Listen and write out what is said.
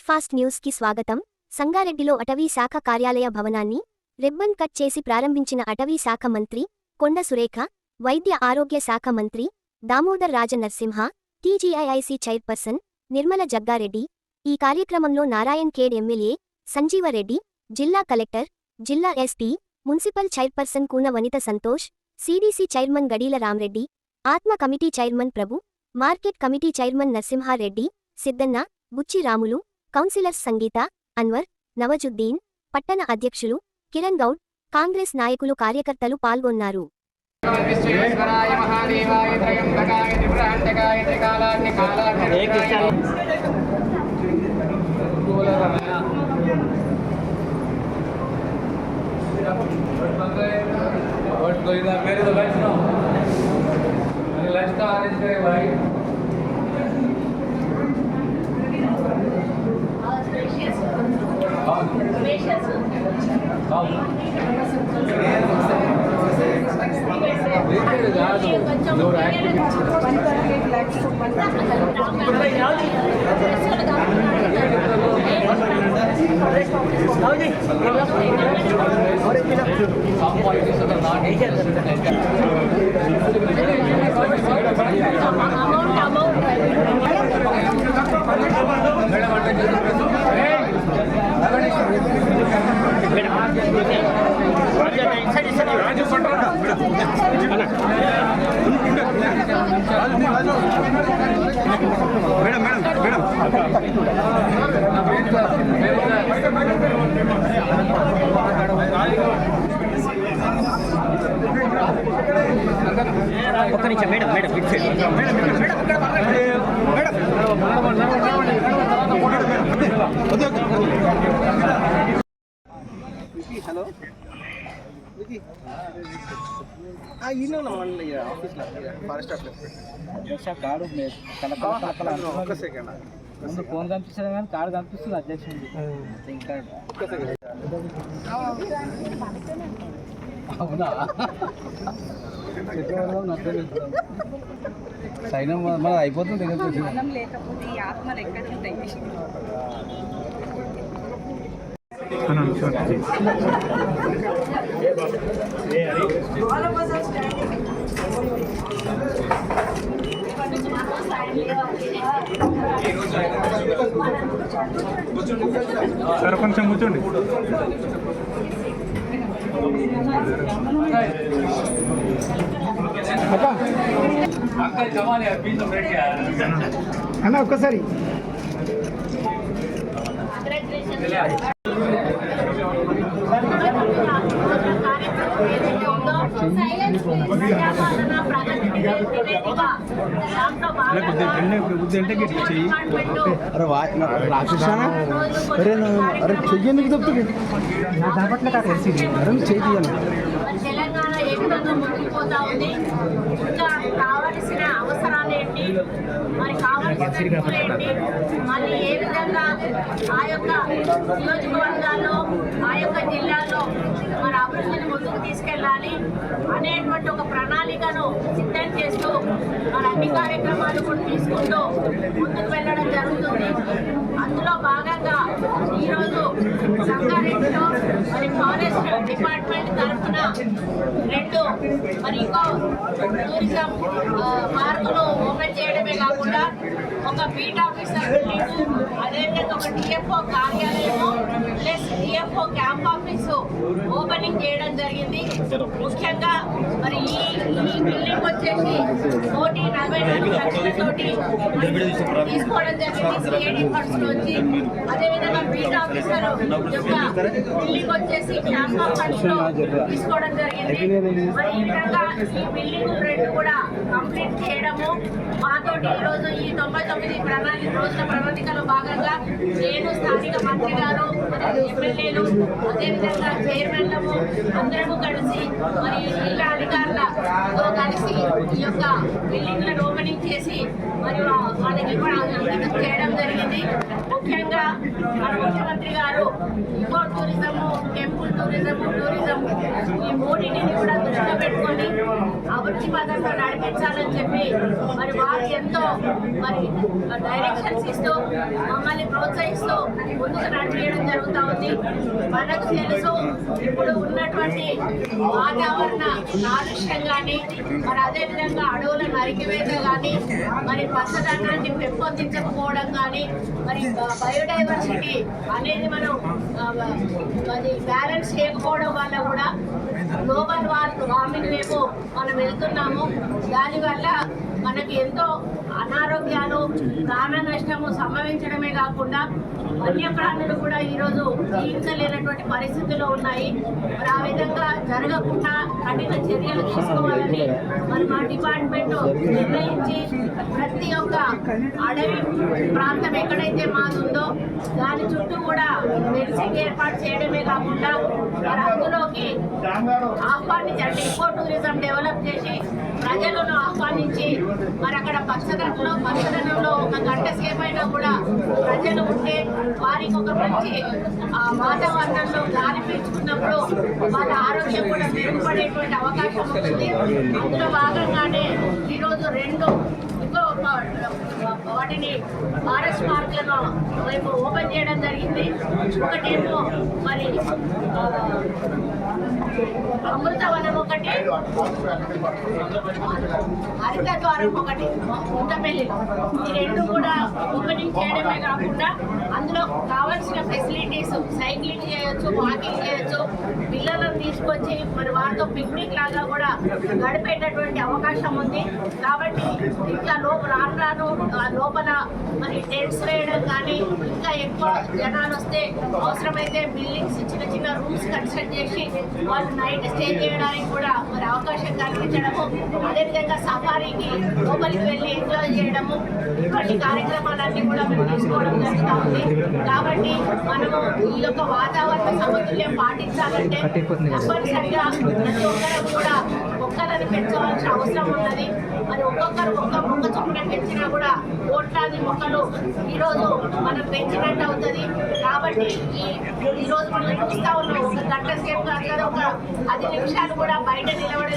Fast news కి స్వాగతం. సంగారెడ్డిలో అటవీ శాఖ కార్యాలయ భవనాన్ని రిబ్బన్ కట్ చేసి ప్రారంభించిన అటవీ శాఖ మంత్రి కొండ సురేఖ, వైద్య ఆరోగ్య శాఖ మంత్రి దామోదర్ రాజనరసింహ, టీజీఐఐసీ చైర్పర్సన్ నిర్మల జగ్గారెడ్డి. ఈ కార్యక్రమంలో నారాయణ్ ఖేడ్ ఎమ్మెల్యే సంజీవరెడ్డి, జిల్లా కలెక్టర్, జిల్లా SP, municipal chairperson Koona Vanitha Santosh, CDC chairman Gadeela Ramreddy, ఆత్మ committee chairman Prabhu, market committee chairman Narasimhareddy, Siddanna, Buchi Ramulu, councillors Sangeetha, Anwar, Nawazuddin, పట్టణ అధ్యక్షులు కిరణ్ గౌడ్, కాంగ్రెస్ నాయకులు, కార్యకర్తలు పాల్గొన్నారు. ఒక్క నిమిషం మేడం మేడం హలో ఆఫీస్లో ఫారెస్ట్ ఆఫీస్ కార్డు ఒక్క సెకండ్ ముందు ఫోన్ కనిపిస్తుంది కానీ కార్డు కనిపిస్తుంది అధ్యక్షుడు ఇంకా అవునా సైన్యం మన అయిపోతుంది లేకపోతే ఈ ఆత్మలు ఎక్కడ ఉంటాయి. సార్ కొంచెం కూర్చోండి. అన్న ఒక్కసారి అరే చెయ్యేందుకు చెప్తుంది నా దాపట్ల కాదు చేయాలి. తెలంగాణ ఏ విధంగా ముందుకుపోతా ఉంది, ఇంకా కావలసిన అవసరాలు ఏంటి, మరి కావాల్సిన ఏంటి, మళ్ళీ ఏ విధంగా ఆ యొక్క నియోజకవర్గాల్లో ఆ యొక్క జిల్లాలో మరి అభివృద్ధిని ముందుకు తీసుకెళ్ళాలి అనేటువంటి ఒక ప్రణాళికను సిద్ధం చేస్తూ మరి అన్ని కార్యక్రమాలు కూడా తీసుకుంటూ ముందుకు వెళ్ళడం జరుగుతుంది. అందులో భాగంగా ఈరోజు సంగారెడ్డిలో మరి ఫారెస్ట్ డిపార్ట్మెంట్ తరఫున 2 మరి ఇంకో టూరిజం పార్కులు ఓపెన్ చేయడమే కాకుండా ఒక బీట్ ఆఫీసర్ బిల్డింగ్, అదేవిధంగా ఒక డిఎఫ్ఓ కార్యాలయము plus DFO camp office opening చేయడం జరిగింది. ముఖ్యంగా మరి ఈ బిల్డింగ్ వచ్చేసి 144 లక్షలతోటి తీసుకోవడం జరిగింది సిఐడి ఫండ్స్ నుంచి. అదేవిధంగా బీట్ ఆఫీసర్ యొక్క బిల్డింగ్ వచ్చేసి క్యాంప్ ఫండ్స్ లో తీసుకోవడం జరిగింది. మరి ఈ విధంగా ఈ బిల్డింగ్ 2 కూడా కంప్లీట్ చేయడము మాతోటి ఈరోజు ఈ 99 రోజుల ప్రణాళికలో భాగంగా నేను స్థానిక మంత్రి గారు, ఎమ్మెల్యేలు, అదేవిధంగా చైర్మన్లము అందరము కలిసి మరి జిల్లా అధికారులతో కలిసి ఈ యొక్క బిల్డింగ్లను ఓపెనింగ్ చేసి మరి వాళ్ళకి కూడా చేయడం జరిగింది. ముఖ్యంగా మన ముఖ్యమంత్రి ముఖ్యమంత్రి గారు ఇకో టూరిజము, టెంపుల్ టూరిజం ఈ మూడింటిని కూడా దృష్టిలో పెట్టుకొని అభివృద్ధి పథంలో నడిపించాలని చెప్పి మరి వారు ఎంతో మరి డైరెక్షన్స్ ఇస్తూ మమ్మల్ని ప్రోత్సహిస్తూ ముందుకు నడిపించడం జరుగుతూ ఉంది. మనకు తెలుసు ఇప్పుడు ఉన్నటువంటి వాతావరణ కాలుష్యం కానీ మరి అదేవిధంగా అడవుల నరికివేత కానీ మరి పచ్చదనాన్ని పెంపొందించకపోవడం కానీ మరి బయోడైవర్సిటీ అనేది మనం అది బ్యాలెన్స్ చేయకపోవడం వల్ల కూడా గ్లోబల్ వార్మింగ్ వైపు మనం వెళ్తున్నాము. దానివల్ల మనకి ఎంతో అనారోగ్యాలు, ప్రాణ నష్టము సంభవించడమే కాకుండా వన్యప్రాణులు కూడా ఈరోజు జీవించలేనటువంటి పరిస్థితుల్లో ఉన్నాయి. మరి ఆ విధంగా జరగకుండా కఠిన చర్యలు తీసుకోవాలని మరి మా డిపార్ట్మెంట్ నిర్ణయించి ప్రతి ఒక్క అడవి ప్రాంతం ఎక్కడైతే మాది ఉందో దాని చుట్టూ కూడా ఫెన్సింగ్ ఏర్పాటు చేయడమే కాకుండా మరి అందులోకి ఆహ్వానించండి, ఇకో టూరిజం డెవలప్ చేసి ప్రజలను ఆహ్వానించి మరి అక్కడ పచ్చదనంలో ఒక గంట సేపు అయినా కూడా ప్రజలు ఉంటే వారికి ఒక మంచి వాతావరణంలో గాలి పీల్చుకున్నప్పుడు వాళ్ళ ఆరోగ్యం కూడా మెరుగుపడేటువంటి అవకాశం ఉంటుంది. అందులో భాగంగానే ఈరోజు 2 వాటిని ఫారెస్ట్ పార్క్లను వైపు ఓపెన్ చేయడం జరిగింది. ఒకటేమో మరి అమృతవనం ఒకటి, హరిత ద్వారం ఒకటి ఉండపల్లిలో. ఈ 2 కూడా ఓపెనింగ్ చేయడమే కాకుండా అందులో కావాల్సిన ఫెసిలిటీస్ సైక్లింగ్ చేయొచ్చు, వాకింగ్ చేయొచ్చు, పిల్లలను తీసుకొచ్చి మరి వారితో పిక్నిక్ లాగా కూడా గడిపేటటువంటి అవకాశం ఉంది. కాబట్టి ఇంకా రాను లోపల మరి టెంట్స్ వేయడం కానీ ఇంకా ఎక్కువ జనాలు వస్తే అవసరమైతే బిల్డింగ్స్ చిన్న రూమ్స్ కన్స్ట్రక్ట్ చేసి వాళ్ళు నైట్ స్టే చేయడానికి కూడా మరి అవకాశం కల్పించడము, అదేవిధంగా సఫారీకి లోపలికి వెళ్ళి ఎంజాయ్ చేయడము, ఇటువంటి కార్యక్రమాలన్నీ కూడా మేము తీసుకోవడం జరుగుతూ ఉంది. కాబట్టి మనము ఈ యొక్క వాతావరణ సమతుల్యం పాటించాలంటే తప్పనిసరిగా ప్రతి ఒక్కరు కూడా మొక్కలను పెంచవలసిన అవసరం ఉన్నది. మరి ఒక్కొక్కరు ఒక్క మొక్క చొప్పున పెంచినా కూడా కోట్లాది మొక్కలు ఈరోజు మనం పెంచినట్టు అవుతుంది. కాబట్టి ఈరోజు మనం చూస్తూ ఉన్నాం, ఒక గంట సేపు కాదు కదా, ఒక 10 నిమిషాలు కూడా బయట నిలబడే